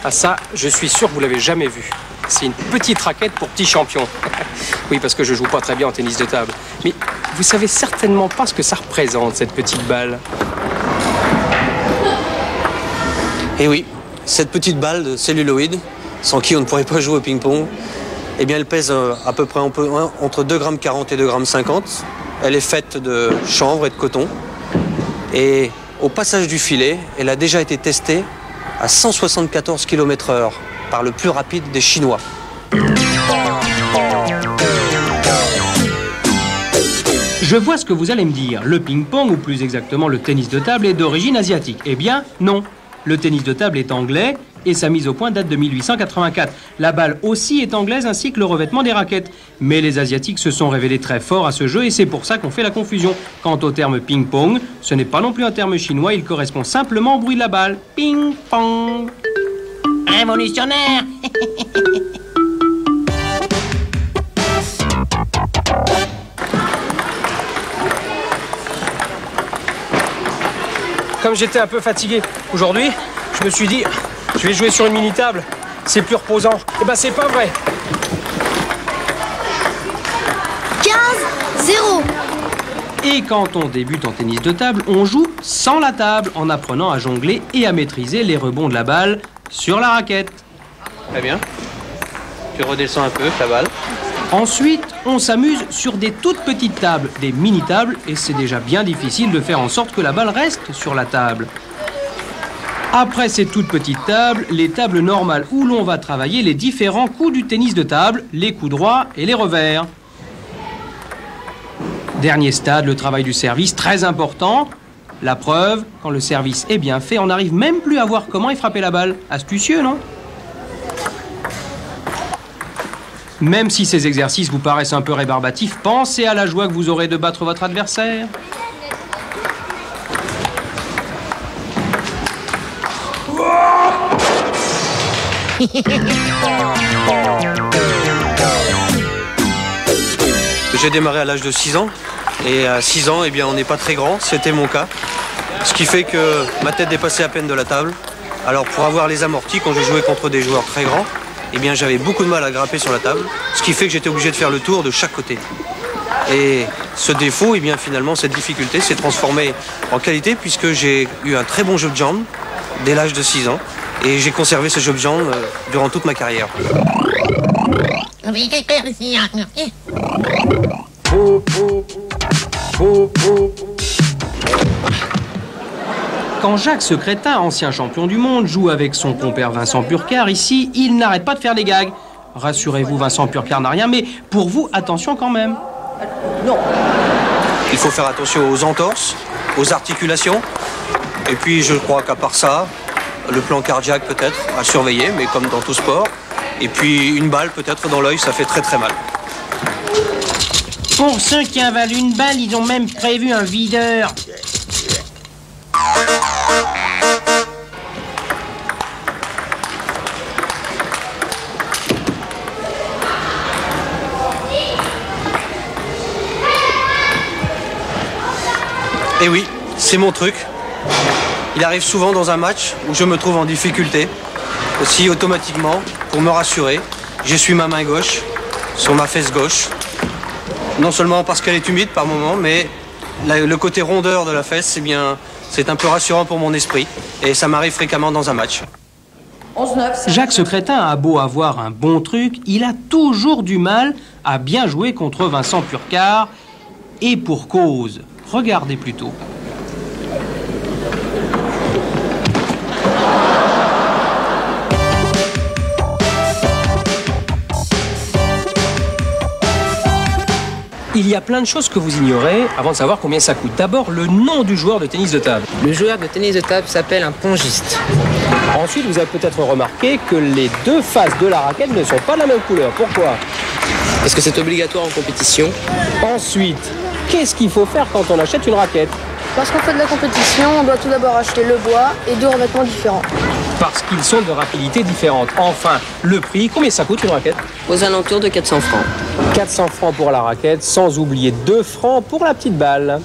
Ah ça, je suis sûr que vous l'avez jamais vu. C'est une petite raquette pour petits champions. Oui, parce que je joue pas très bien en tennis de table. Mais vous savez certainement pas ce que ça représente, cette petite balle. Et oui, cette petite balle de celluloïd, sans qui on ne pourrait pas jouer au ping-pong, eh bien elle pèse à peu près entre 2,40 g et 2,50 g. Elle est faite de chanvre et de coton. Et au passage du filet, elle a déjà été testée à 174 km/h par le plus rapide des Chinois. Je vois ce que vous allez me dire. Le ping-pong, ou plus exactement le tennis de table, est d'origine asiatique. Eh bien, non. Le tennis de table est anglais et sa mise au point date de 1884. La balle aussi est anglaise ainsi que le revêtement des raquettes. Mais les Asiatiques se sont révélés très forts à ce jeu et c'est pour ça qu'on fait la confusion. Quant au terme ping-pong, ce n'est pas non plus un terme chinois, il correspond simplement au bruit de la balle. Ping-pong. Révolutionnaire. Comme j'étais un peu fatigué aujourd'hui, je me suis dit, je vais jouer sur une mini-table, c'est plus reposant. Eh ben c'est pas vrai. 15-0. Et quand on débute en tennis de table, on joue sans la table, en apprenant à jongler et à maîtriser les rebonds de la balle sur la raquette. Très bien. Tu redescends un peu ta balle. Ensuite, on s'amuse sur des toutes petites tables, des mini-tables, et c'est déjà bien difficile de faire en sorte que la balle reste sur la table. Après ces toutes petites tables, les tables normales où l'on va travailler les différents coups du tennis de table, les coups droits et les revers. Dernier stade, le travail du service, très important. La preuve, quand le service est bien fait, on n'arrive même plus à voir comment est frappée la balle. Astucieux, non ? Même si ces exercices vous paraissent un peu rébarbatifs, pensez à la joie que vous aurez de battre votre adversaire. J'ai démarré à l'âge de 6 ans. Et à 6 ans, eh bien, on n'est pas très grand, c'était mon cas. Ce qui fait que ma tête dépassait à peine de la table. Alors pour avoir les amortis, quand je jouais contre des joueurs très grands, eh bien, j'avais beaucoup de mal à grimper sur la table, ce qui fait que j'étais obligé de faire le tour de chaque côté. Et ce défaut, eh bien, finalement, cette difficulté s'est transformée en qualité puisque j'ai eu un très bon jeu de jambes dès l'âge de 6 ans et j'ai conservé ce jeu de jambes durant toute ma carrière. Quand Jacques Secrétin, ancien champion du monde, joue avec son compère Vincent Purcar, ici, il n'arrête pas de faire des gags. Rassurez-vous, Vincent Purcar n'a rien, mais pour vous, attention quand même. Non. Il faut faire attention aux entorses, aux articulations. Et puis, je crois qu'à part ça, le plan cardiaque peut-être à surveiller, mais comme dans tout sport. Et puis, une balle peut-être dans l'œil, ça fait très très mal. Pour ceux qui avalent une balle, ils ont même prévu un videur. Et oui, c'est mon truc. Il arrive souvent dans un match où je me trouve en difficulté. Aussi automatiquement, pour me rassurer, j'essuie ma main gauche sur ma fesse gauche. Non seulement parce qu'elle est humide par moment, mais le côté rondeur de la fesse, eh bien, c'est un peu rassurant pour mon esprit. Et ça m'arrive fréquemment dans un match. Jacques Secrétin a beau avoir un bon truc, il a toujours du mal à bien jouer contre Vincent Purcar. Et pour cause. Regardez plutôt. Il y a plein de choses que vous ignorez avant de savoir combien ça coûte. D'abord, le nom du joueur de tennis de table. Le joueur de tennis de table s'appelle un pongiste. Ensuite, vous avez peut-être remarqué que les deux faces de la raquette ne sont pas de la même couleur. Pourquoi? Parce que c'est obligatoire en compétition. Ensuite, qu'est-ce qu'il faut faire quand on achète une raquette? Parce qu'on fait de la compétition, on doit tout d'abord acheter le bois et 2 revêtements différents. Parce qu'ils sont de rapidité différentes. Enfin, le prix, combien ça coûte une raquette? Aux alentours de 400 francs. 400 francs pour la raquette, sans oublier 2 francs pour la petite balle.